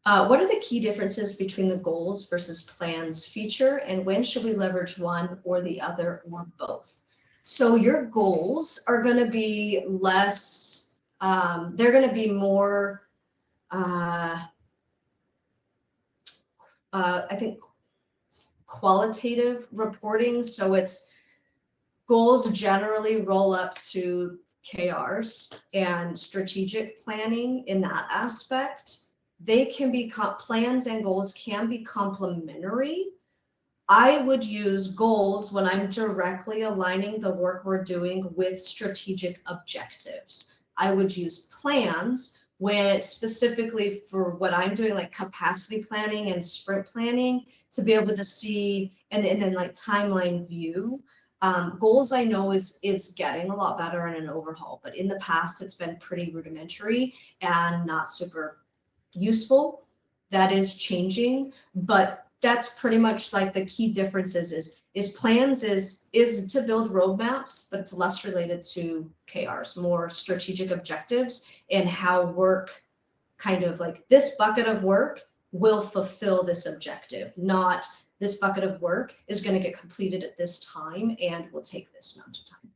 What are the key differences between the goals versus plans feature, and when should we leverage one or the other or both? So your goals are going to be less, they're going to be more, I think, qualitative reporting. So it's goals generally roll up to KRs and strategic planning in that aspect. They can be, plans and goals can be complementary. I would use goals when I'm directly aligning the work we're doing with strategic objectives. I would use plans when specifically for what I'm doing, like capacity planning and sprint planning, to be able to see and then like timeline view. Goals I know is getting a lot better in an overhaul, but in the past it's been pretty rudimentary and not super useful. That is changing, but that's pretty much like the key differences is plans is to build roadmaps, but it's less related to KRs, more strategic objectives and how work kind of like this bucket of work will fulfill this objective, not this bucket of work is going to get completed at this time and will take this amount of time.